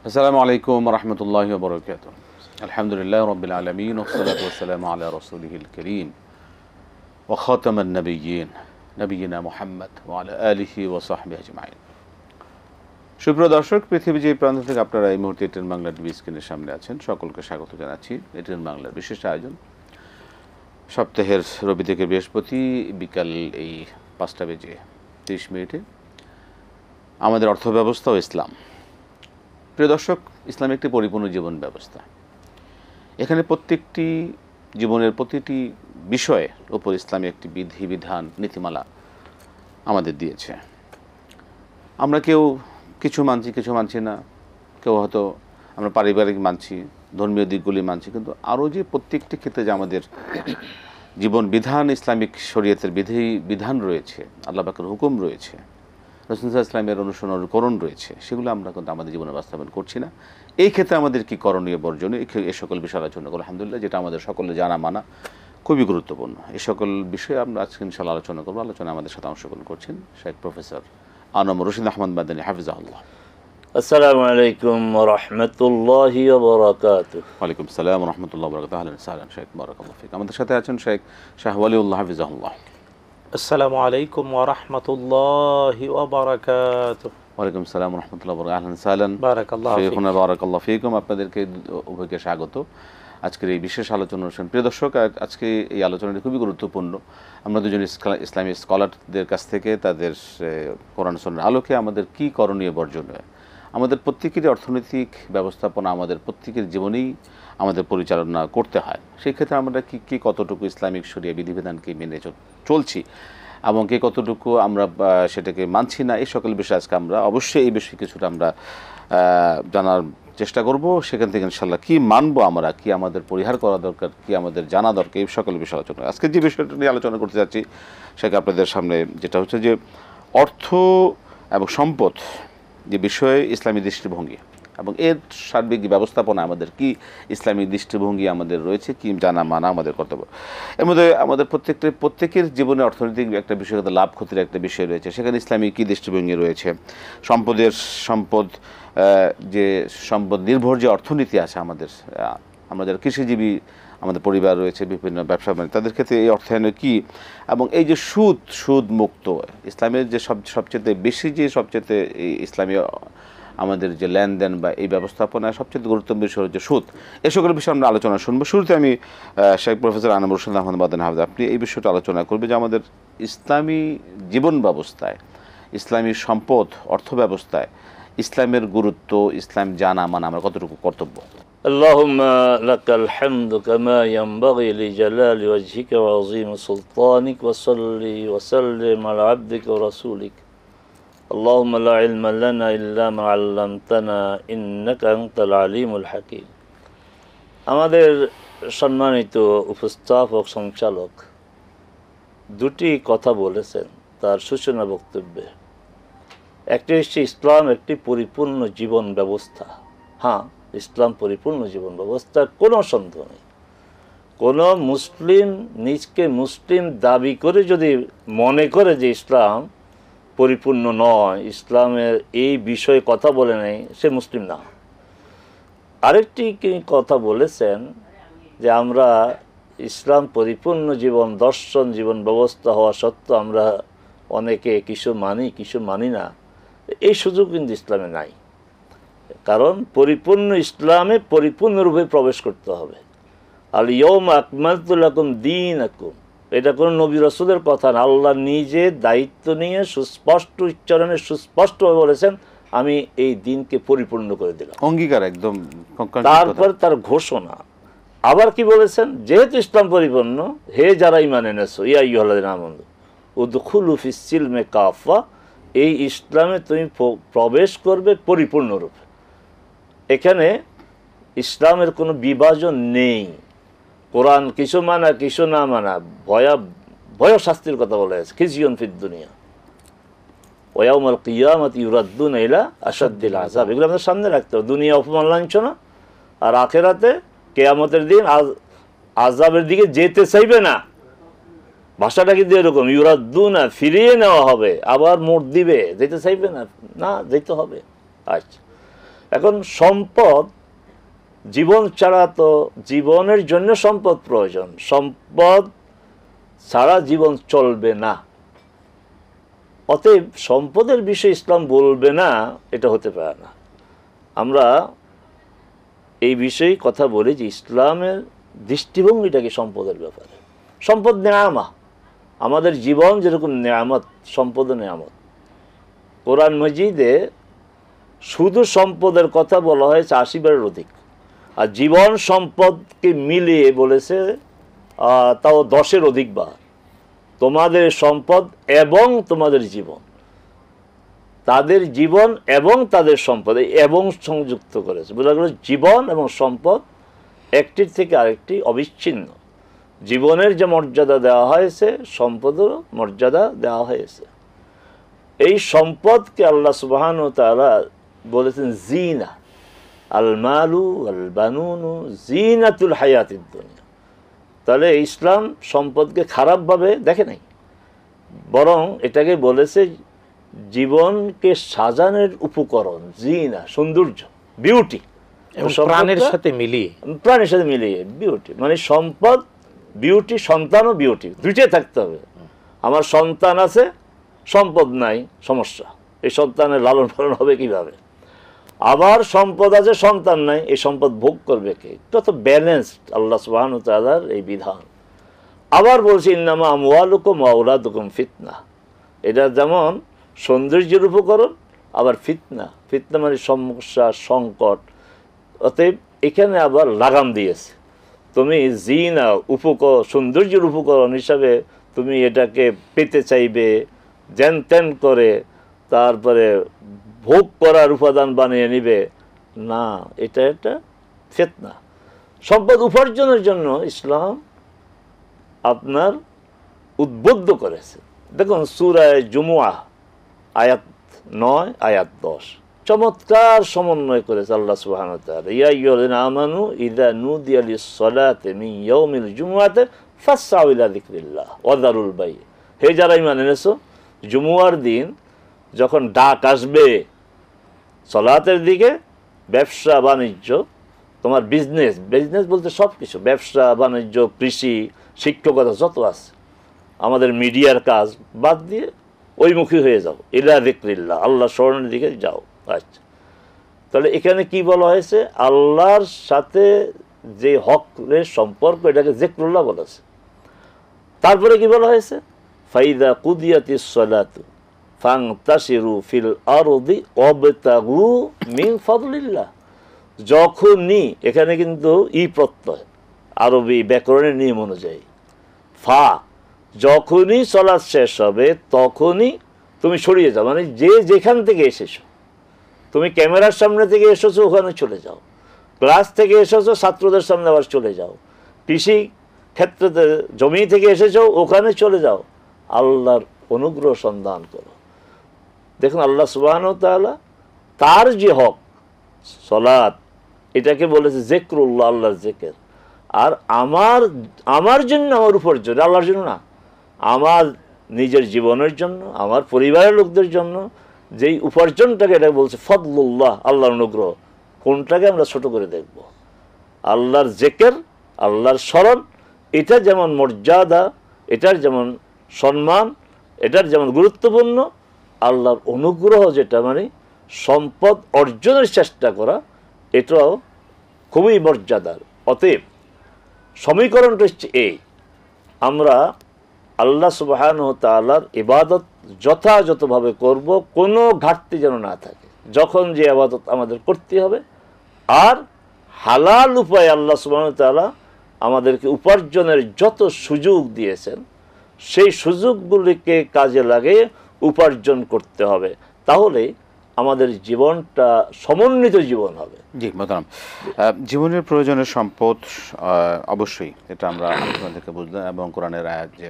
আসসালামু আলাইকুম রহমতুল্লাহি ওয়া বারাকাতুহু। আলহামদুলিল্লাহ রাব্বিল আলামিন ওয়াসসালাতু ওয়াসসালামু আলা রাসূলিহিল কারীম ওয়া খাতামান নাবিয়্যিন নবিয়িনা মুহাম্মদ ওয়া আলা আলিহি ওয়া সাহবিহি আজমাইন। সুপ্রিয় দর্শক, পৃথিবী যে প্রান্ত থেকে আপনারা এই মুহূর্তে এটিএন বাংলা টিভি স্ক্রিনের সামনে আছেন, সকলকে স্বাগত জানাচ্ছি। এটিএন বাংলার বিশেষ আয়োজন, সপ্তাহের রবি থেকে বৃহস্পতি বিকাল এই 5:30 আমাদের অর্থব্যবস্থা ও ইসলাম। প্রিয় দর্শক, ইসলাম একটি পরিপূর্ণ জীবন ব্যবস্থা। এখানে প্রত্যেকটি জীবনের প্রতিটি বিষয়ের উপর ইসলামী একটি বিধি বিধান নীতিমালা আমাদের দিয়েছে। আমরা কেউ কিছু মানছি, কিছু মানছি না। কেউ হয়তো আমরা পারিবারিক মানছি, ধর্মীয় দিকগুলি মানছি, কিন্তু আরও যে প্রত্যেকটি ক্ষেত্রে যে আমাদের জীবন বিধান, ইসলামিক শরীয়তের বিধান রয়েছে, আল্লাহ পাকের হুকুম রয়েছে, রাসূল সাল্লাল্লাহু আলাইহি ওয়াসাল্লামের অনুসরণ রয়েছে, সেগুলো আমরা কিন্তু আমাদের জীবনে বাস্তবায়ন করছি না। এই ক্ষেত্রে আমাদের কি করণীয়, বর্জনীয়, এই সকল বিষয় আলোচনা করব আলহামদুলিল্লাহ, যেটা আমাদের সকলে জানা মানা খুবই গুরুত্বপূর্ণ। এই সকল বিষয়ে আমরা আজকে ইনশাআল্লাহ আলোচনা করব। আলোচনা আমাদের সাথে অংশগ্রহণ করছেন শেখ প্রফেসর আনম রশিদ আহমদ মাদানী হাফিজাহুল্লাহ। আসসালামু আলাইকুম ওয়া রাহমাতুল্লাহি ওয়া বারাকাতুহু। ওয়ালাইকুম আসসালাম ওয়া রাহমাতুল্লাহি ওয়া বারাকাতুহু। আহলান সাহলান শেখ, বারাকাল্লাহু ফিক। আমাদের সাথে আছেন শেখ শাহ ওয়ালিউল্লাহ হাফিজাহুল্লাহ। আসসালামু আলাইকুম ওয়া রাহমাতুল্লাহি ওয়া বারাকাতুহু। ওয়ালাইকুম আসসালাম ওয়া রাহমাতুল্লাহি ওয়া বারাকাতুহু। আহলান সাহলান বারাকাল্লাহু ফিক। শেখুনা বারাকাল্লাহু ফিকুম। আপনাদেরকে উভয়কে স্বাগত আজকের এই বিশেষ আলোচনা অনুষ্ঠান। প্রিয় দর্শক, আজকে এই আলোচনাটি খুবই গুরুত্বপূর্ণ। আমরা দুজন ইসলামী স্কলারদের কাছ থেকে তাদের কোরআন সুন্নাহর আলোকে আমাদের কী করণীয়, বর্জনীয়, আমাদের প্রত্যেকেরই অর্থনৈতিক ব্যবস্থাপনা আমাদের প্রত্যেকের জীবনেই আমাদের পরিচালনা করতে হয়। সেই ক্ষেত্রে আমরা কী কতটুকু ইসলামিক শরিয়া বিধিবিধানকে মেনে চলছি এবং কে কতটুকু আমরা সেটাকে মানছি না, এই সকল বিষয়ে আজকে আমরা অবশ্যই এই বিষয়ে কিছুটা আমরা জানার চেষ্টা করব। সেখান থেকে ইনশাআল্লাহ কী মানবো আমরা, কী আমাদের পরিহার করা দরকার, কী আমাদের জানা দরকার, এই সকল বিষয়ে আলোচনা। আজকে যে বিষয়টা নিয়ে আলোচনা করতে যাচ্ছি সেটা আপনাদের সামনে, যেটা হচ্ছে যে অর্থ এবং সম্পদ যে বিষয়ে ইসলামী দৃষ্টিভঙ্গি এবং এর সার্বিক ব্যবস্থাপনা, আমাদের কি ইসলামী দৃষ্টিভঙ্গি আমাদের রয়েছে, কি জানা মানা আমাদের কর্তব্য। এর মধ্যে আমাদের প্রত্যেকের জীবনে অর্থনৈতিক একটা বিষয়, লাভ ক্ষতির একটা বিষয় রয়েছে। সেখানে ইসলামী কী দৃষ্টিভঙ্গি রয়েছে, সম্পদ যে সম্পদ নির্ভর যে অর্থনীতি আছে আমাদের, আমরা যারা কৃষিজীবী, আমাদের পরিবার রয়েছে, বিভিন্ন ব্যবসা তাদের ক্ষেত্রে এই অর্থায়নে কী, এবং এই যে সুদ মুক্ত ইসলামের যে সবচেয়ে বেশি, যে সবচেয়ে ইসলামী আমাদের যে লেনদেন বা এই ব্যবস্থাপনায় সবচেয়ে গুরুত্বপূর্ণ বিষয় হচ্ছে সুদ। এই সকল বিষয়ে আমরা আলোচনা শুনবো। শুরুতে আমি শেখ প্রফেসর আনম রশিদ আহমদ মাদানী হাফিজ, আপনি এই বিষয়টা আলোচনা করবে যে আমাদের ইসলামী জীবন ব্যবস্থায়, ইসলামী সম্পদ অর্থ ব্যবস্থায় ইসলামের গুরুত্ব, ইসলাম জানা মানা আমরা কতটুকু কর্তব্য। আল্লাহুম্মা লাকাল হামদু কামা ইয়ানবাগি লিজালালি ওয়াজহিকা ওয়া আযীমি সুলতানিক ওয়া সাল্লি ওয়া সাল্লিম আলা আবদিকা ওয়া রাসূলিক। আল্লাহুম্মা লা ইলমা লানা ইল্লা মা আল্লামতানা ইন্নাকা আনতাল আলিমুল হাকীম। আমাদের সম্মানিত উপস্থাপক সঞ্চালক দুটি কথা বলেছেন তার সূচনা বক্তব্যে। একটি হচ্ছে ইসলাম একটি পরিপূর্ণ জীবন ব্যবস্থা। হ্যাঁ, ইসলাম পরিপূর্ণ জীবন ব্যবস্থা, কোনো সন্দেহ নেই। কোনো মুসলিম নিজকে মুসলিম দাবি করে যদি মনে করে যে ইসলাম পরিপূর্ণ নয়, ইসলামের এই বিষয়ে কথা বলে নেই, সে মুসলিম না। আরেকটি কথা বলেছেন যে আমরা ইসলাম পরিপূর্ণ জীবন দর্শন, জীবন ব্যবস্থা হওয়া সত্ত্বেও আমরা অনেকে কিছু মানি না। এই সুযোগ কিন্তু ইসলামে নাই। কারণ পরিপূর্ণ ইসলামে পরিপূর্ণরূপে প্রবেশ করতে হবে। আল ইয়াউমা আকমালতু লাকুম দীনাকুম, এটা কোনো নবী রাসূলের কথা না। আল্লাহ নিজে দায়িত্ব নিয়ে সুস্পষ্ট উচ্চারণে সুস্পষ্টভাবে বলেছেন, আমি এই দিনকে পরিপূর্ণ করে দিলাম, অঙ্গীকার একদম। তারপর তার ঘোষণা আবার কি বলেছেন, যেহেতু ইসলাম পরিপূর্ণ, হে যারা ঈমান এনেছো, ইয়া আইয়ুহাল্লাযীনা আমানু উদখুলু ফিস সিলমি কাফা, এই ইসলামে তুমি প্রবেশ করবে পরিপূর্ণরূপে। এখানে ইসলামের কোনো বিভাজন নেই। কোরআন কিছু মানা কিছু না মানা, ভয় শাস্তির কথা বলা হয়েছে, খিজিয়ুন ফিদ দুনিয়া ওয়া ইয়াউমাল কিয়ামাতি ইউরাদ্দুনা ইলা আশাদ্দিল আযাব। এগুলো আমাদের সামনে রাখতে হবে। দুনিয়া অপমান লাঞ্ছনা, আর আখিরাতে কিয়ামতের দিন আযাবের দিকে যেতে চাইবে না। ভাষাটা কিন্তু এরকম, ইউরাদ্দুনা, ফিরিয়ে নেওয়া হবে, আবার মোট দিবে, যেতে চাইবে না, যেতে হবে। আচ্ছা, এখন সম্পদ, জীবন ছাড়া তো, জীবনের জন্য সম্পদ প্রয়োজন, সম্পদ ছাড়া জীবন চলবে না। অতএব সম্পদের বিষয়ে ইসলাম বলবে না, এটা হতে পারে না। আমরা এই বিষয়ে কথা বলি যে ইসলামের দৃষ্টিভঙ্গিটাকে সম্পদের ব্যাপারে। সম্পদ নেয়ামা, আমাদের জীবন যেরকম নেয়ামত, সম্পদ নেয়ামত। কোরআন মজিদে শুধু সম্পদের কথা বলা হয়েছে ৮০ বারের অধিক, আর জীবন সম্পদকে মিলিয়ে বলেছে তাও ১০-এর অধিক বার। তোমাদের সম্পদ এবং তোমাদের জীবন, তাদের জীবন এবং তাদের সম্পদ, এবং সংযুক্ত করেছে। বোঝা গেল জীবন এবং সম্পদ একটির থেকে আরেকটি অবিচ্ছিন্ন। জীবনের যে মর্যাদা দেওয়া হয়েছে, সম্পদেরও মর্যাদা দেওয়া হয়েছে। এই সম্পদকে আল্লাহ সুবহানাহু ওয়া তাআলা বলেছেন জিনা, আল মালু আল বানুনু জিনাতুল হায়াতিদ দুনিয়া। তাহলে ইসলাম সম্পদকে খারাপভাবে দেখে নাই, বরং এটাকে বলেছে জীবনকে সাজানোর উপকরণ, জিনা, সৌন্দর্য, বিউটি। প্রাণের সাথে মিলিয়ে, প্রাণের সাথে মিলিয়ে বিউটি, মানে সম্পদ, বিউটি, সন্তান ও বিউটি দুইটাই থাকতে হবে। আমার সন্তান আছে, সম্পদ নাই, সমস্যা। এই সন্তানের লালন পালন হবে কিভাবে? আবার সম্পদ আছে, সন্তান নাই, এই সম্পদ ভোগ করবে কে? যত ব্যালেন্সড আল্লাহ সুবহানাহু ওয়া তাআলার এই বিধান। আবার বলছি ইন্নামা আমওয়ালুকুম ওয়া আওলাদুকুম ফিতনা। এটা যেমন সৌন্দর্যের উপকরণ, আবার ফিতনা, ফিতনা মানে সমস্যা, সংকট। অতএব এখানে আবার লাগাম দিয়েছে, তুমি জিনা, সৌন্দর্যের উপকরণ হিসাবে তুমি এটাকে পেতে চাইবে, জ্যান ত্যান করে তারপরে ভোগ করার উপাদান বানিয়ে নিবে না, এটা একটা ফিতনা। সম্পদ উপার্জনের জন্য ইসলাম আপনার উদ্বুদ্ধ করেছে। দেখুন সূরা জুমুআহ আয়াত ৯, আয়াত ১০, চমৎকার সমন্বয় করেছে আল্লাহ সুবহানাহু ওয়া তাআলা। ইয়া আইয়ুহাল্লাযীনা আমানু ইযা নুদিয়া লিস-সালাতি মিন ইয়াউমিল জুমুআতি ফাসআউ ইলা যিকরিল্লাহ ওয়া যারুল বাই। হে যারা ঈমান এনেছো, জুমুয়ার দিন যখন ডাক আসবে সালাতের দিকে, ব্যবসা বাণিজ্য, তোমার বিজনেস, বিজনেস বলতে সব কিছু, ব্যবসা বাণিজ্য, কৃষি, শিক্ষকতা যত আছে, আমাদের মিডিয়ার কাজ বাদ দিয়ে ওইমুখী হয়ে যাও, ইলা যিকরিল্লাহ, আল্লাহ স্মরণের দিকে যাও। আচ্ছা, তাহলে এখানে কি বলা হয়েছে? আল্লাহর সাথে যে হকের সম্পর্ক, এটাকে যিকরুল্লাহ বলেছে। তারপরে কি বলা হয়েছে? ফাইদা কুদিয়াতিস সালাতু ফান্তাশিরু ফিল আরদি ওয়াবতাগু মিন ফাদলিল্লাহ। যখনই, এখানে কিন্তু ই প্রত্যয়, আরবি ব্যাকরণের নিয়ম অনুযায়ী, ফা, যখনই সালাত শেষ হবে তখনই তুমি সরিয়ে যাও, মানে যে যেখান থেকে এসেছো, তুমি ক্যামেরার সামনে থেকে এসেছো ওখানে চলে যাও, ক্লাস থেকে এসেছো ছাত্রদের সামনে আবার চলে যাও, কৃষি ক্ষেত্রে জমি থেকে এসেছো ওখানে চলে যাও, আল্লাহর অনুগ্রহ সন্ধান করো। দেখুন আল্লাহ সুবহানাহু ওয়া তাআলা তার যে হক সালাত, এটাকে বলেছে যিকরুল্লাহ, আল্লাহর জিকির। আর আমার জন্য, আমার উপার্জন, আল্লাহর জন্য না, আমার নিজের জীবনের জন্য, আমার পরিবারের লোকদের জন্য যেই উপার্জনটাকে, এটা বলছে ফদলুল্লাহ, আল্লাহর অনুগ্রহ। কোনটাকে আমরা ছোট করে দেখব? আল্লাহর জিকির, আল্লাহর স্মরণ, এটা যেমন মর্যাদা, এটার যেমন সম্মান, এটার যেমন গুরুত্বপূর্ণ, আল্লাহর অনুগ্রহ যেটা মানে সম্পদ অর্জনের চেষ্টা করা, এটাও খুবই মর্যাদার। অতএব সমীকরণটা হচ্ছে এই, আমরা আল্লাহ সুবহানাহু ওয়া তাআলার ইবাদত যথাযথভাবে করব, কোনো ঘাটতি যেন না থাকে। যখন যে ইবাদত আমাদের করতে হবে, আর হালাল উপায়ে আল্লাহ সুবহানাহু ওয়া তাআলা আমাদেরকে উপার্জনের যত সুযোগ দিয়েছেন, সেই সুযোগগুলিকে কাজে লাগিয়ে উপার্জন করতে হবে। তাহলে আমাদের জীবনটা সমন্বিত জীবন হবে। জি মোহতারাম, জীবনের প্রয়োজনের সম্পদ অবশ্যই, এটা আমরা আলোচনা থেকে বুঝলাম, এবং কোরআনের আয়াত যে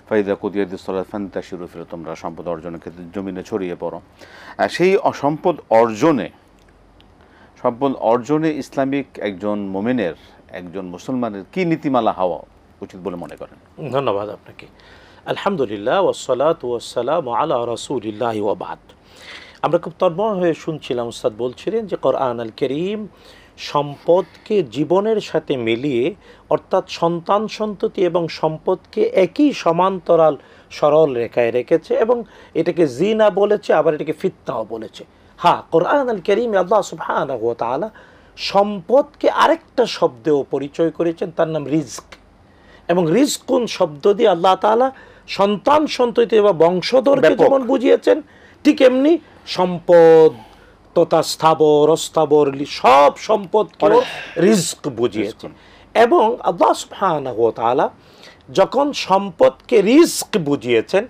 ফাইদা কুদিয়াতিস সালাত ফান্তাশিরু ফিল, তোমরা সম্পদ অর্জনের ক্ষেত্রে জমিনে ছড়িয়ে পড়ো। সেই সম্পদ অর্জনে ইসলামিক একজন মুমিনের, একজন মুসলমানের কি নীতিমালা হওয়া উচিত বলে মনে করেন? ধন্যবাদ আপনাকে। আলহামদুলিল্লাহ ওয়াসসালাতু ওয়াসসালামু আলা রাসূলিল্লাহি ওয়া বাদ। আমরা খুব তন্ময় হয়ে শুনছিলাম, উস্তাদ বলছিলেন যে কোরআন আল কারীম সম্পদকে জীবনের সাথে মিলিয়ে, অর্থাৎ সন্তান সন্ততি এবং সম্পদকে একই সমান্তরাল সরল রেখায় রেখেছে এবং এটাকে জিনা বলেছে, আবার এটাকে ফিতনাও বলেছে। হ্যাঁ, কোরআন আল কারীমে আল্লাহ সুবহানাহু ওয়া তাআলা সম্পদকে আরেকটা শব্দেও পরিচয় করেছেন, তার নাম রিজক। এবং রিজকুন শব্দ দিয়ে আল্লাহ তাআলা সন্তান সন্ততি বা বংশধরকে যেমন বুঝিয়েছেন, ঠিক এমনি সম্পদ তথা স্থাবর অস্থাবর সব সম্পদকেও রিজক বুঝিয়েছেন। এবং আল্লাহ সুবহানাহু ওয়া তাআলা যখন সম্পদকে রিজক বুঝিয়েছেন,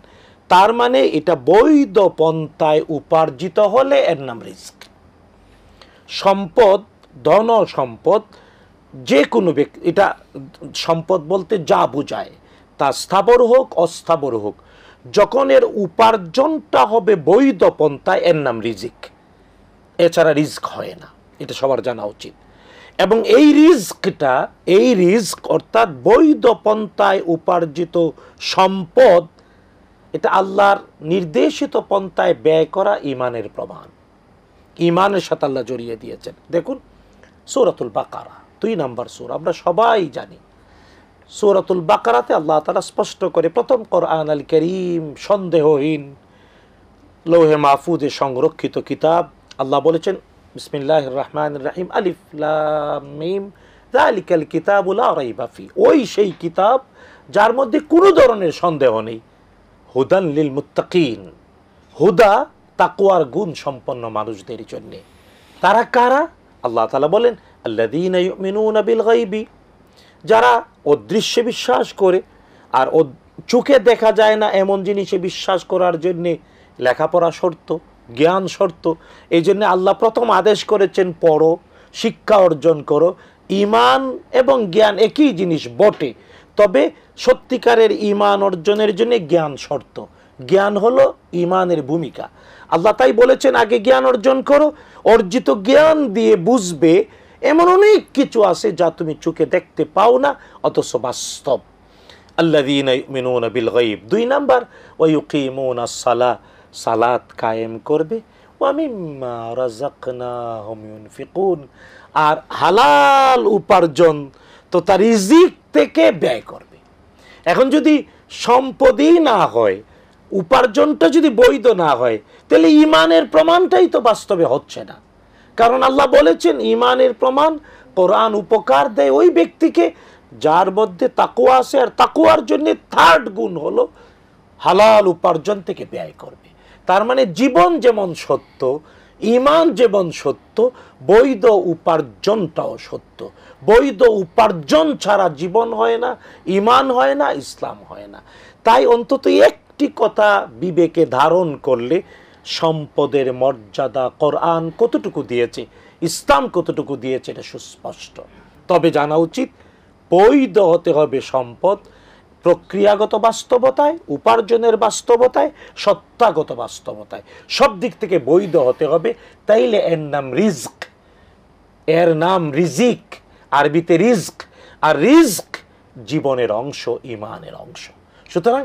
তার মানে এটা বৈধ পন্থায় উপার্জিত হলে এর নাম রিজক। সম্পদ, ধন সম্পদ, যে কোনো ব্যক্তি, এটা সম্পদ বলতে যা বোঝায়, তা স্থাবর হোক অস্থাবর হোক, যখন এর উপার্জনটা হবে বৈধ পন্থায় এর নাম রিজিক। এছাড়া রিজক হয় না, এটা সবার জানা উচিত। এবং এই রিজক অর্থাৎ বৈধ পন্থায় উপার্জিত সম্পদ, এটা আল্লাহর নির্দেশিত পন্থায় ব্যয় করা ঈমানের প্রমাণ। ঈমানের সাথে আল্লাহ জড়িয়ে দিয়েছেন। দেখুন সূরাতুল বাকারা 2 নম্বর সূরা, আমরা সবাই জানি। সূরাতুল বাকারাতে আল্লাহ তাআলা স্পষ্ট করে, প্রথম কোরআন আল কারীম সন্দেহহীন লৌহে মাহফুজে সংরক্ষিত কিতাব। আল্লাহ বলেছেন বিসমিল্লাহির রহমানির রহিম, আলিফ লাম মিম যালিকাল কিতাবু লা রাইবা ফি, ওই সেই কিতাব যার মধ্যে কোনো ধরনের সন্দেহ নেই। হুদান লিল মুত্তাকিন, হুদা তাকওয়ার গুণ সম্পন্ন মানুষদের জন্য। তারা কারা? আল্লাহ তাআলা বলেন আল্লাযীনা ইউমিনুনা বিল গায়বি, যারা অদৃশ্যে বিশ্বাস করে। আর চোখে দেখা যায় না এমন জিনিসে বিশ্বাস করার জন্যে লেখাপড়া শর্ত, জ্ঞান শর্ত। এই জন্য আল্লাহ প্রথম আদেশ করেছেন পড়ো, শিক্ষা অর্জন করো। ঈমান এবং জ্ঞান একই জিনিস বটে, তবে সত্যিকারের ঈমান অর্জনের জন্য জ্ঞান শর্ত। জ্ঞান হলো ঈমানের ভূমিকা। আল্লাহ তাই বলেছেন আগে জ্ঞান অর্জন করো, অর্জিত জ্ঞান দিয়ে বুঝবে এমন অনেক কিছু আছে যা তুমি চোখে দেখতে পাও না অথচ বাস্তব। আল্লাযীনা ইউমিনুনা বিল গায়ব। 2 নাম্বার ওয়া ইউকিমুনাস সালাহ, সালাত কায়েম করবে। ওয়া মিম্মা রাযাকনাহুম ইউনফিকুন, আর হালাল উপার্জন তো তার রিজিক থেকে ব্যয় করবে। এখন যদি সম্পদই না হয়, উপার্জনটা যদি বৈধ না হয়, তাহলে ঈমানের প্রমাণটাই তো বাস্তবে হচ্ছে না। কারণ আল্লাহ বলেছেন ঈমানের প্রমাণ, কোরআন উপকার দেয় ওই ব্যক্তিকে যার মধ্যে তাকওয়া আছে। আর তাকওয়ার জন্য থার্ড গুণ হলো হালাল উপার্জন থেকে ব্যয় করবে। তার মানে জীবন যেমন সত্য, ঈমান যেমন সত্য, বৈধ উপার্জনটাও সত্য। বৈধ উপার্জন ছাড়া জীবন হয় না, ঈমান হয় না, ইসলাম হয় না। তাই অন্তত একটি কথা বিবেকে ধারণ করলে, সম্পদের মর্যাদা কোরআন কতটুকু দিয়েছে, ইসলাম কতটুকু দিয়েছে, এটা সুস্পষ্ট। তবে জানা উচিত বৈধ হতে হবে সম্পদ, প্রক্রিয়াগত বাস্তবতায়, উপার্জনের বাস্তবতায়, সত্তাগত বাস্তবতায়, সব দিক থেকে বৈধ হতে হবে। তাইলে এর নাম রিজক, এর নাম রিজিক, আরবিতে রিজক। আর রিজক জীবনের অংশ, ঈমানের অংশ। সুতরাং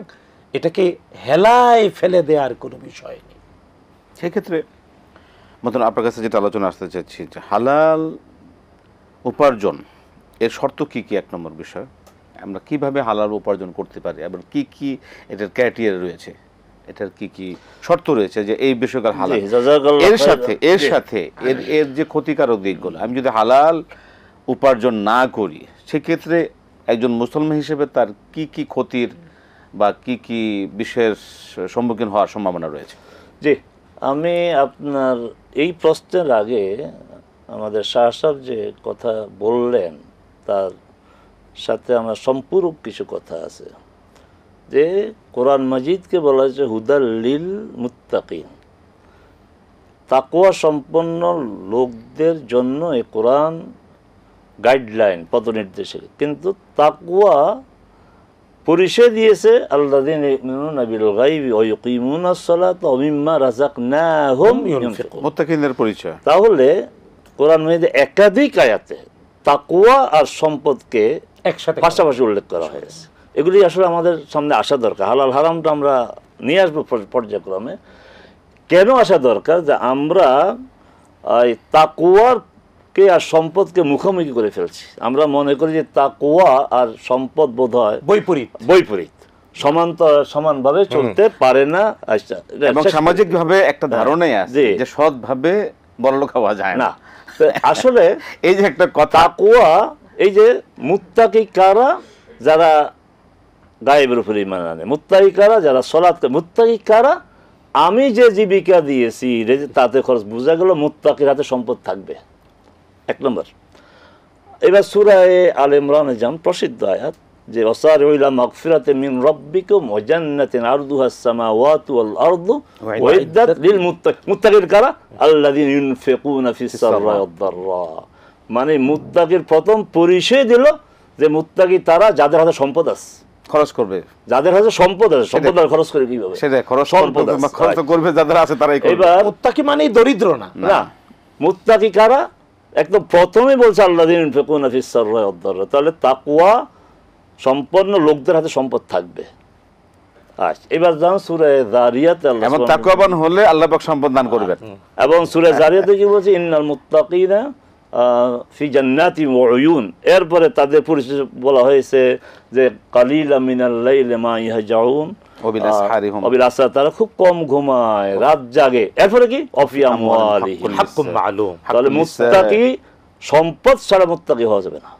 এটাকে হেলায় ফেলে দেওয়ার কোনো বিষয় নেই। সেক্ষেত্রে মতন আপনার কাছে যেটা আলোচনা আসতে চাচ্ছি, যে হালাল উপার্জন এর শর্ত কি কি? 1 নম্বর বিষয়, আমরা কিভাবে হালাল উপার্জন করতে পারি এবং কি কি এটার ক্রাইটেরিয়া রয়েছে, এটার কি কি শর্ত রয়েছে যে এই বিষয়কার হালাল। এর সাথে এর যে ক্ষতিকারক দিকগুলো, আমি যদি হালাল উপার্জন না করি, সেক্ষেত্রে একজন মুসলমান হিসেবে তার কি কি ক্ষতির বা কি কি বিষয়ের সম্মুখীন হওয়ার সম্ভাবনা রয়েছে? জি, আমি আপনার এই প্রশ্নের আগে আমাদের শাহ সাহেব যে কথা বললেন তার সাথে আমার সম্পূরক কিছু কথা আছে। যে কোরআন মাজিদকে বলা হয়েছে হুদাল লিল মুত্তাকিন, তাকওয়া সম্পন্ন লোকদের জন্য এই কোরআন গাইডলাইন, পথনির্দেশক। কিন্তু তাকওয়া পরিচয় দিয়েছে আল্লাযীনা ইউমিনুনা বিল গায়বি ওয়া ইউকিমুনাস সালাতা ওয়া মিম্মা রাযাকনাহুম ইউনফিকুন, মুত্তাকিনদের পরিচয়। তাহলে কোরআন মাজিদে একাধিক আয়াতে তাকওয়া আর সম্পদকে একসাথে পাশাপাশি উল্লেখ করা হয়েছে। এগুলি আসলে আমাদের সামনে আসা দরকার। হালাল হারামটা আমরা নিয়ে আসবো পর্যায়ক্রমে, কেন আসা দরকার? যে আমরা এই তাকওয়াকে আর সম্পদকে মুখোমুখি করে ফেলছি। আমরা মনে করি যে তাকওয়া আর সম্পদ বোধহয় বৈপরীত, সমানভাবে চলতে পারে না। আচ্ছা, এবং সামাজিকভাবে একটা ধারণাই আছে যে সৎভাবে বড়লোক হওয়া যায় না। আসলে এই যে একটা কথা, তাকওয়া, এই যে মুত্তাকি কারা, যারা গায়েবের উপরে ঈমান আনে, মুত্তাকি কারা যারা সালাত করে, মুত্তাকি কারা আমি যে জীবিকা দিয়েছি তাতে খরচ, বোঝা গেল মুত্তাকির হাতে সম্পদ থাকবে। এক নম্বর। এবার সূরা আলে ইমরানে যান, প্রসিদ্ধ আয়াত, যে ওয়াসারিউ ইলা মাগফিরাতিন মিন রাব্বিকুম ওয়া জান্নাতিন আরদুহাস সামাওয়াতু ওয়াল আরদু উইদ্দাত লিল মুত্তাকিন। মুত্তাকির কারা? আল্লাযীনা ইউনফিকুনা ফিস সাররা ওয়াদ দাররা। মানে মুত্তাকির প্রথম পরিচয় দিল যে মুত্তাকি তারা যাদের হাতে সম্পদ আছে, খরচ করবে, যাদের হাতে সম্পদ আছে। সম্পদ আর খরচ করে কিভাবে? সেটা খরচ করবে যাদের আছে তারাই করবে। এবার মুত্তাকি মানেই দরিদ্র না। না, মুত্তাকি কারা? একদম প্রথমেই বলছে আল্লাযীনা ইউনফিকুনা ফিস সাররা ওয়াদ দাররা। তাহলে তাকওয়া সম্পন্ন লোকদের হাতে সম্পদ থাকবে। আচ্ছা, এবার যান সূরা যারিয়াতে, আল্লাহ এবং তাকওয়াবান হলে আল্লাহ পাক সম্পদ দান করবেন। এবং সূরা যারিয়াতে কি বলছে? ইন্নাল মুত্তাকিনা ফি জান্নাতি ওয়া উয়ুন। এরপরে তাদের পরিচয় বলা হয়েছে যে কালিলা মিনাল লাইলি মা ইয়াহজাউন ওয়া বিল আসর, তারা খুব কম ঘুমায়, রাত জাগে। এরপরে কি? ওয়াফি আমওয়ালিহিম হাক্কুম মালুম। তাহলে মুত্তাকি, সম্পদ ছাড়া মুত্তাকি হওয়া যাবে না।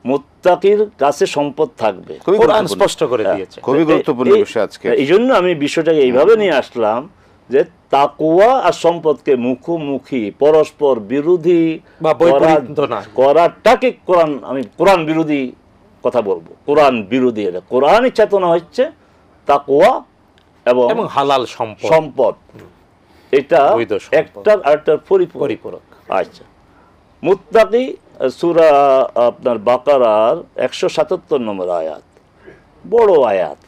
মুত্তাকির কাছে সম্পদ থাকবে, কোরআন স্পষ্ট করে দিয়েছে। খুবই গুরুত্বপূর্ণ বিষয় আজকে। এই জন্য আমি বিষয়টাকে এইভাবে নিয়ে আসলাম যে তাকওয়া আর সম্পদকে মুখোমুখি, পরস্পর বিরোধী বা বৈপরীত্য না করাটাকে কোরআন, আমি কোরআন বিরোধী কথা বলবো। কোরআন বিরোধী, এটা কোরআনই চেতনা হচ্ছে তাকওয়া এবং হালাল সম্পদ। এটা একটার আরেকটার পরিপূরক। আচ্ছা, মুত্তাকি সূরা আপনার বাকারার 177 নম্বর আয়াত, বড় আয়াত।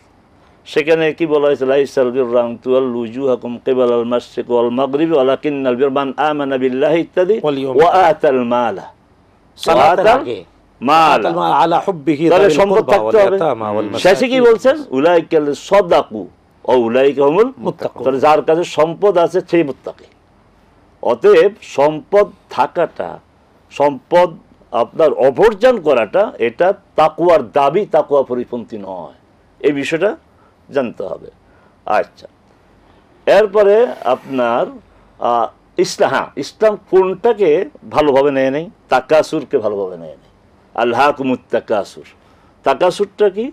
সেখানে কি বলা হয়েছে? লাইসাল বিররা আন তুওয়াল্লু উজুহাকুম কিবালাল মাশরিক ওয়াল মাগরিবি ওয়ালাকিন্নাল বিররা মান আমানা বিল্লাহি ইত্যাদি ওয়া আতাল মালা। সালাতাল মাল আলা হুব্বিহি, তাহলে সম্পদ থাকতে হবে। শেষে কি বলছেন? উলাইকাল সাদাকু ওয়া উলাইকা হুমুল মুত্তাকুন। তাহলে যার কাছে সম্পদ আছে সেই মুত্তাকি। অতএব সম্পদ থাকাটা, সম্পদ আপনার অবর্জন করাটা, এটা তাকওয়ার দাবি, তাকওয়া পরিপন্থী নয়। এই বিষয়টা জানতে হবে। আচ্ছা, এরপরে আপনার ইসলাম কোনটাকে ভালোভাবে নেয় নেই? তাকাসুরকে ভালোভাবে নেয় নেই। আল্লাহকুমুত তাকাসুর। তাকাসুরটা কি?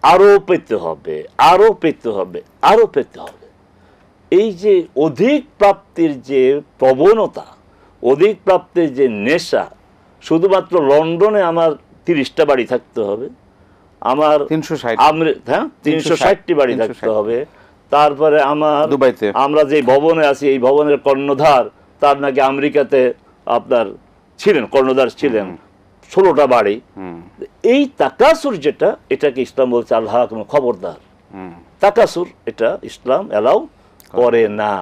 আরও পেতে হবে, আরও পেতে হবে, আরও পেতে হবে। এই যে অধিক প্রাপ্তির যে প্রবণতা, অধিক প্রাপ্তির যে নেশা, শুধুমাত্র লন্ডনে আমার 30টা বাড়ি থাকতে হবে, আমার 360টি বাড়ি থাকতে হবে, তারপরে আমার দুবাইতে আমরা যে ভবনে আছি এই ভবনের কর্ণধার, তার নাকি আমেরিকাতে আপনার ছিলেন, কর্ণধার ছিলেন, 16টা বাড়ি। এই তাকাসুর যেটা, এটাকে ইসলাম বলছে আল্লাহ খবরদার, তাকাসুর এটা ইসলাম এলাও করে না।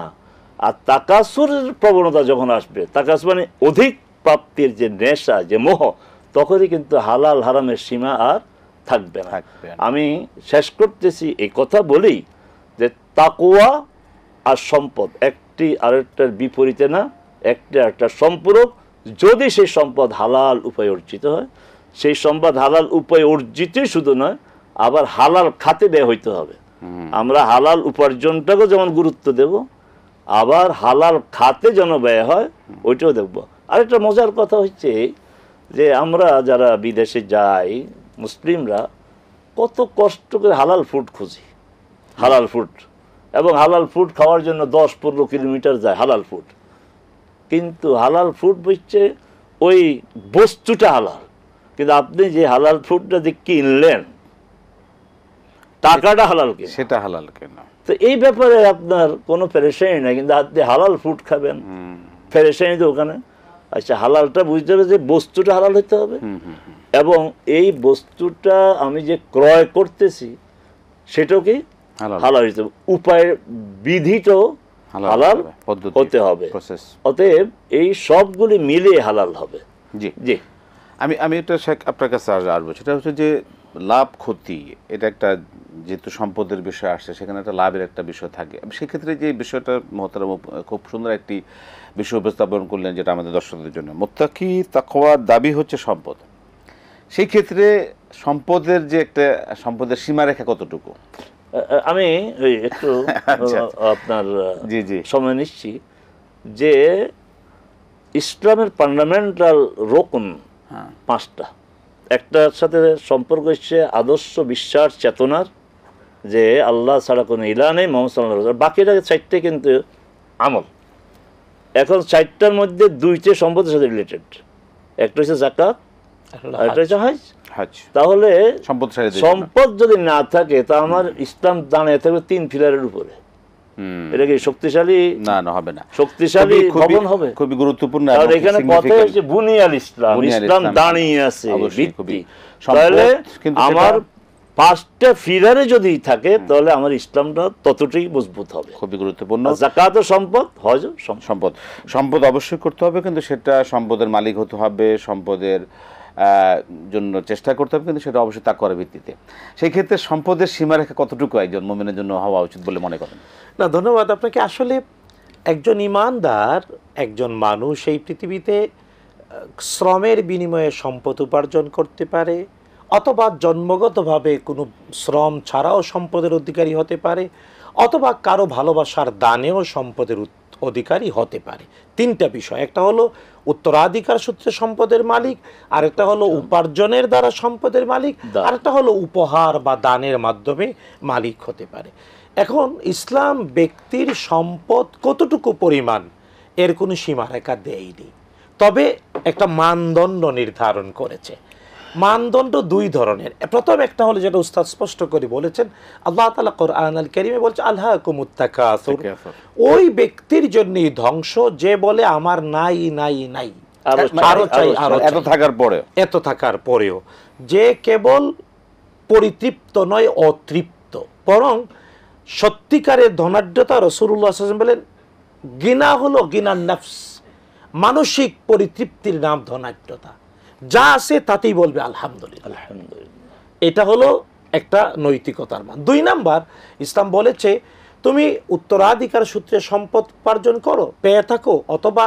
আর তাকাসুরের প্রবণতা যখন আসবে, তাকাসুর মানে অধিক প্রাপ্তির যে নেশা, যে মোহ, তখনই কিন্তু হালাল হারামের সীমা আর থাকবে না। আমি শেষ করতেছি এই কথা বলেই যে তাকওয়া আর সম্পদ একটি আরেকটার বিপরীতে না, একটি আরেকটার সম্পূরক। যদি সেই সম্পদ হালাল উপায়ে অর্জিত হয়, সেই সম্পদ হালাল উপায়ে অর্জিতই শুধু নয়, আবার হালাল খাতে ব্যয় হইতে হবে। আমরা হালাল উপার্জনটাকেও যেমন গুরুত্ব দেব, আবার হালাল খাতে যেন ব্যয় হয় ওইটাও দেখব। আরেকটা মজার কথা হচ্ছে যে আমরা যারা বিদেশে যাই, মুসলিমরা কত কষ্ট করে হালাল ফুড খুঁজি, হালাল ফুড, এবং হালাল ফুড খাওয়ার জন্য 10-15 কিলোমিটার যায় হালাল ফুড। কিন্তু হালাল ফুড হচ্ছে ওই বস্তুটা হালাল, কিন্তু আপনি যে হালাল ফুডটা যে কিনলেন, টাকাটা হালাল কেন, সেটা হালাল কেন? তো এই ব্যাপারে আপনার কোনো পেরেশানি নাই, কিন্তু আপনি হালাল ফুড খাবেন, পেরেশানি তো ওখানে। আচ্ছা, হালালটা বুঝতে হবে যে বস্তুটা হালাল হতে হবে, এবং এই বস্তুটা আমি যে ক্রয় করতেছি সেটাও কি হালাল হতে হবে, উপায় বিধিটাও হালাল হতে হবে। অতএব এই সবগুলি মিলিয়ে হালাল হবে। জি জি, আমি এটা আপনার কাছে আসবো। সেটা হচ্ছে যে লাভ ক্ষতি এটা একটা, যেহেতু সম্পদের বিষয় আসছে সেখানে একটা লাভের একটা বিষয় থাকে। সেক্ষেত্রে যে বিষয়টা মহতারাম খুব সুন্দর একটি বিষয় উপস্থাপন করলেন, যেটা আমাদের দর্শকদের জন্য, মুত্তাকি তাকওয়ার দাবি হচ্ছে সম্পদ। সেই ক্ষেত্রে সম্পদের যে একটা সম্পদের সীমারেখা কতটুকু? আমি ওই একটু আচ্ছা। আপনার জি জি সময় নিচ্ছি যে ইসলামের ফান্ডামেন্টাল রোকন হ্যাঁ 5টা। একটার সাথে সম্পর্ক হচ্ছে আদর্শ বিশ্বাস চেতনার, যে আল্লাহ ছাড়া কোনো ইলা নেই, মোহাম্মদ সাল্লাল্লাহু আলাইহি ওয়াসাল্লাম। বাকিটা 4টে কিন্তু আমল। এখন 4টার মধ্যে 2টে সম্পদের সাথে রিলেটেড, একটা হচ্ছে যাকাত আর একটা হচ্ছে হজ। হজ তাহলে সম্পদ ছেড়ে দিয়ে সম্পদ যদি না থাকে তা আমার ইসলাম দাঁড়িয়ে থাকবে 3 পিলারের উপরে। এটা কি শক্তিশালী? না না হবে না, শক্তিশালী ভবন হবে। খুবই গুরুত্বপূর্ণ। আর এখানে কথা হচ্ছে বুনিয়াল ইসলাম, বুনিয়াল ইসলাম ইসলাম দাঁড়িয়ে আছে অবশ্যই খুবই ভিত্তি। তাহলে কিন্তু আমার 5টা ফিলারে যদি থাকে তাহলে আমার ইসলামটা ততটাই মজবুত হবে। খুবই গুরুত্বপূর্ণ। যাকাত সম্পদ, হজ সম্পদ, সম্পদ অবশ্যই করতে হবে, কিন্তু সেটা সম্পদের মালিক হতে হবে, সম্পদের জন্য চেষ্টা করতে হবে, কিন্তু সেটা অবশ্যই তাকওয়ার ভিত্তিতে। সেই ক্ষেত্রে সম্পদের সীমারেখা কতটুকু একজন মুমিনের জন্য হওয়া উচিত বলে মনে করেন? না, ধন্যবাদ আপনাকে। আসলে একজন ইমানদার, একজন মানুষ এই পৃথিবীতে শ্রমের বিনিময়ে সম্পদ উপার্জন করতে পারে, অথবা জন্মগতভাবে কোনো শ্রম ছাড়াও সম্পদের অধিকারী হতে পারে, অথবা কারো ভালোবাসার দানেও সম্পদের অধিকারী হতে পারে। 3টা বিষয়, একটা হলো উত্তরাধিকার সূত্রে সম্পদের মালিক, আরেকটা হলো উপার্জনের দ্বারা সম্পদের মালিক, আরেকটা হলো উপহার বা দানের মাধ্যমে মালিক হতে পারে। এখন ইসলাম ব্যক্তির সম্পদ কতটুকু পরিমাণ এর কোনো সীমারেখা দেয়নি, তবে একটা মানদণ্ড নির্ধারণ করেছে। মানদণ্ড 2 ধরনের। প্রথম একটা হলো যেটা উস্তাদ স্পষ্ট করে বলেছেন, আল্লাহ তাআলা কোরআন আল কারীমে বলছে আলহাকুমুত তাকাসুর, ওই ব্যক্তির জন্যই ধ্বংস যে বলে আমার নাই নাই নাই, আরো চাই আরো, এত থাকার পরেও যে কেবল পরিতৃপ্ত নয় অতৃপ্ত, বরং সত্যিকারের ধনাঢ্যতা। রাসূলুল্লাহ সাল্লাল্লাহু আলাইহি ওয়াসাল্লাম বলেন গিনা হলো গিনান নফস, মানসিক পরিতৃপ্তির নাম ধনাঢ্যতা। যা আছে তাতেই বলবে আলহামদুলিল্লাহ, আলহামদুলিল্লাহ। এটা হলো একটা নৈতিকতার মান। 2 নাম্বার, ইসলাম বলেছে তুমি উত্তরাধিকার সূত্রে সম্পদ উপার্জন করো, পেয়ে থাকো, অথবা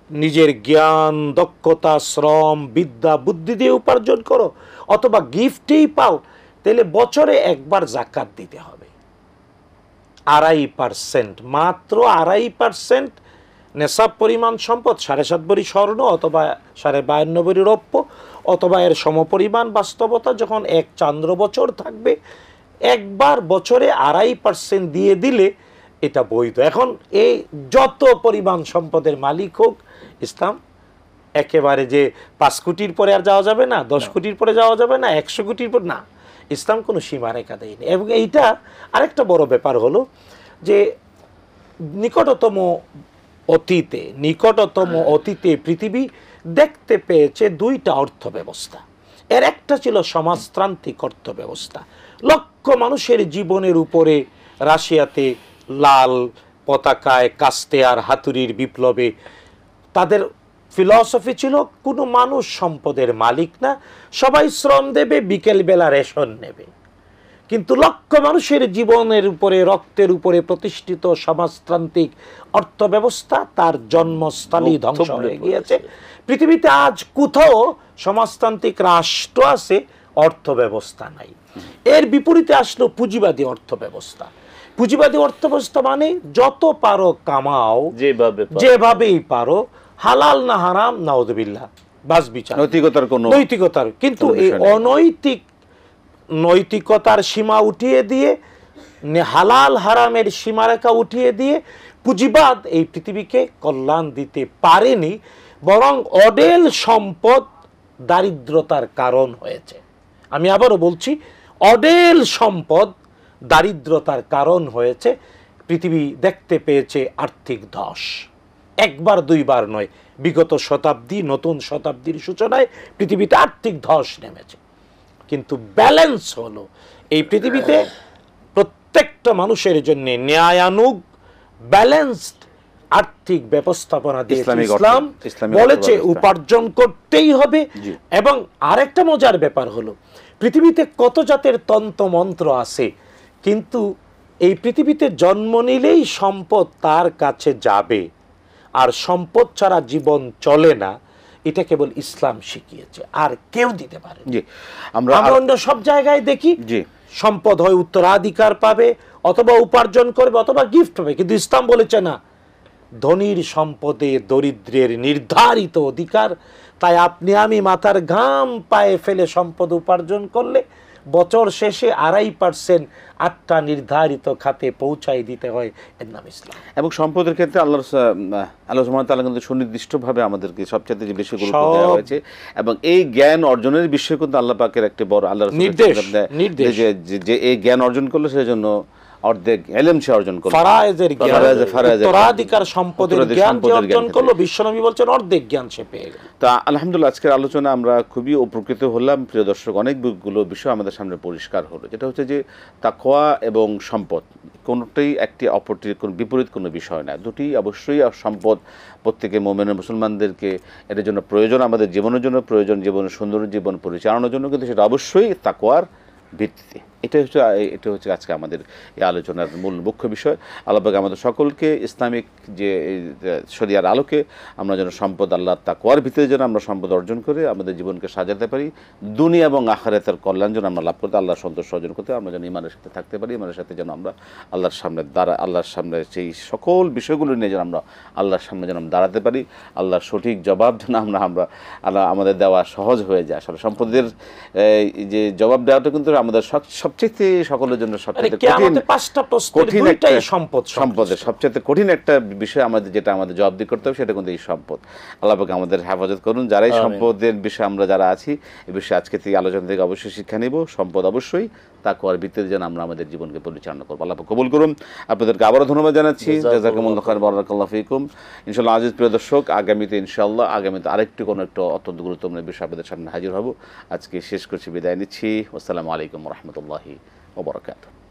নিজের জ্ঞান, দক্ষতা, শ্রম, বিদ্যা, বুদ্ধি দিয়ে উপার্জন করো, অথবা গিফটেই পাও, তাহলে বছরে একবার যাকাত দিতে হবে 2.5%, মাত্র 2.5% নেশাব পরিমাণ সম্পদ, 7.5 ভরি স্বর্ণ অথবা 52.5 ভরি রৌপ্য, অথবা এর সমপরিমাণ বাস্তবতা যখন 1 চান্দ্র বছর থাকবে, একবার বছরে 2.5% দিয়ে দিলে এটা বৈধ। এখন এই যত পরিমাণ সম্পদের মালিক হোক, ইসলাম একেবারে যে 5 কোটির পরে আর যাওয়া যাবে না, 10 কোটির পরে যাওয়া যাবে না, 100 কোটির পর না, ইসলাম কোনো সীমারেখা দেয়নি। এবং এইটা আরেকটা বড় ব্যাপার হলো যে নিকটতম অতীতে পৃথিবী দেখতে পেয়েছে 2টা অর্থ ব্যবস্থা। এর একটা ছিল সমাজতান্ত্রিক অর্থ ব্যবস্থা, লক্ষ মানুষের জীবনের উপরে রাশিয়াতে লাল পতাকায়, কাস্তে আর হাতুড়ির বিপ্লবে তাদের ফিলসফি ছিল কোনো মানুষ সম্পদের মালিক না, সবাই শ্রম দেবে, বিকেলবেলা রেশন নেবে। কিন্তু লক্ষ মানুষের জীবনের উপরে, রক্তের উপরে প্রতিষ্ঠিত সমাজতান্ত্রিক অর্থ ব্যবস্থা তার জন্মস্থলই ধ্বংস হয়ে গিয়েছে। পৃথিবীতে আজ কোথাও সমাজতান্ত্রিক রাষ্ট্র আছে, অর্থ ব্যবস্থা নাই। এর বিপরীতে আসলো পুঁজিবাদী অর্থ ব্যবস্থা। পুঁজিবাদী অর্থ ব্যবস্থা মানে যত পারো কামাও, যেভাবেই পারো, হালাল না হারাম নাউযুবিল্লাহ, বাস বিচার, নৈতিকতার কিন্তু এই নৈতিকতার সীমা উঠিয়ে দিয়ে, হালাল হারামের সীমারেখা উঠিয়ে দিয়ে পুঁজিবাদ এই পৃথিবীকে কল্যাণ দিতে পারেনি, বরং অডেল সম্পদ দারিদ্রতার কারণ হয়েছে। আমি আবারও বলছি, অডেল সম্পদ দারিদ্রতার কারণ হয়েছে। পৃথিবী দেখতে পেয়েছে আর্থিক ধস, একবার দুইবার নয়, বিগত শতাব্দী, নতুন শতাব্দীর সূচনায় পৃথিবীতে আর্থিক ধস নেমেছে। কিন্তু ব্যালেন্স হলো এই পৃথিবীতে প্রত্যেকটা মানুষের জন্য ন্যায়ানুগ ব্যালেন্সড আর্থিক ব্যবস্থাপনা দিয়েছে ইসলাম। বলেছে উপার্জন করতেই হবে। এবং আরেকটা মজার ব্যাপার হলো পৃথিবীতে কত জাতের তন্ত্রমন্ত্র আছে, কিন্তু এই পৃথিবীতে জন্ম নিলেই সম্পদ তার কাছে যাবে, আর সম্পদ ছাড়া জীবন চলে না, এটা কেবল ইসলাম শিখিয়েছে, আর কেউ দিতে পারে না। জি, আমরা আমরা অন্য সব জায়গায় দেখি জি সম্পদ হয় উত্তরাধিকার পাবে, অথবা উপার্জন করবে, অথবা গিফট পাবে, কিন্তু ইসলাম বলেছে না, ধনীর সম্পদে দরিদ্রের নির্ধারিত অধিকার। তাই আপনি আমি মাথার ঘাম পায়ে ফেলে সম্পদ উপার্জন করলে বছর শেষে 2.5% 8টা নির্ধারিত খাতে পৌঁছাই দিতে হয়, এর নাম ইসলাম। এবং সম্পদের ক্ষেত্রে আল্লাহ সুবহানাহু ওয়া তাআলা কিন্তু সুনির্দিষ্টভাবে আমাদেরকে সবচেয়ে যে বেশি গুরুত্ব দেওয়া হয়েছে, এবং এই জ্ঞান অর্জনের বিষয়ে কিন্তু আল্লাহ পাকের একটি বড় আল্লাহ নির্দেশ যে এই জ্ঞান অর্জন করলে সেজন্য অর্ধেক ইলম সে অর্জন করলো, ফারায়েজের জ্ঞান, উত্তরাধিকার সম্পদের জ্ঞান যে অর্জন করলো, বিশ্বনবী বলছেন অর্ধেক জ্ঞান সে পেয়ে গেল। তা আলহামদুলিল্লাহ, আজকের আলোচনা আমরা খুবই উপকৃত হলাম। প্রিয় দর্শক, অনেকগুলো বিষয় আমাদের সামনে পরিষ্কার হলো, যেটা হচ্ছে যে তাকওয়া এবং সম্পদ কোনোটাই একটি অপরটির কোনো বিপরীত কোনো বিষয় না, দুটি অবশ্যই সম্পদ প্রত্যেকে মুমিন মুসলমানদেরকে এটার জন্য প্রয়োজন, আমাদের জীবনের জন্য প্রয়োজন, জীবনের সুন্দর জীবন পরিচালনার জন্য, কিন্তু সেটা অবশ্যই তাকওয়ার ভিত্তিতে। এটা হচ্ছে আজকে আমাদের এই আলোচনার মূল মুখ্য বিষয়। আল্লাহ পাক আমাদের সকলকে ইসলামিক যে শরিয়ার আলোকে আমরা যেন সম্পদ আল্লাহর তাকওয়ার ভিতরে যেন আমরা সম্পদ অর্জন করে আমাদের জীবনকে সাজাতে পারি, দুনিয়া এবং আখিরাতের কল্যাণ যেন আমরা লাভ করতে, আল্লাহর সন্তোষ অর্জন করতে, আমরা যেন ইমানের সাথে থাকতে পারি, ইমানের সাথে যেন আমরা আল্লাহর সামনে সেই সকল বিষয়গুলো নিয়ে যেন আমরা আল্লাহর সামনে যেন দাঁড়াতে পারি, আল্লাহর সঠিক জবাব যেন আমরা আল্লাহ আমাদের দেওয়া সহজ হয়ে যায়। আসলে সম্পদের যে জবাব দেওয়াটা কিন্তু আমাদের সবচেয়ে সকলের জন্য সবচেয়ে কঠিন একটা সম্পদের সবচেয়ে কঠিন একটা বিষয়, আমাদের যেটা আমাদের জবাবদিহি করতে হবে, সেটা কিন্তু এই সম্পদ। আল্লাহ পাক আমাদের হেফাজত করুন। যারা এই সম্পদের বিষয়ে আমরা যারা আছি, এই বিষয়ে আজকে থেকে আলোচনা থেকে অবশ্যই শিক্ষা নিব, সম্পদ অবশ্যই তাকওয়ার ভিত্তিতে যেন আমরা আমাদের জীবনকে পরিচালনা করবো। আল্লাহ পাক কবুল করুন। আপনাদেরকে আবারও ধন্যবাদ জানাচ্ছি। জাযাকুমুল্লাহু খাইরান, বারাকাল্লাহু ফীকুম। ইনশাআল্লাহ আজিজ প্রিয় দর্শক, আগামীতে আরেকটি কোনো একটা অত্যন্ত গুরুত্বপূর্ণ বিষয় আপনাদের সামনে হাজির হব। আজকে শেষ করছি, বিদায় নিচ্ছি। আসসালামু আলাইকুম ওয়া রাহমাতুল্লাহি ওয়া বারাকাতুহু।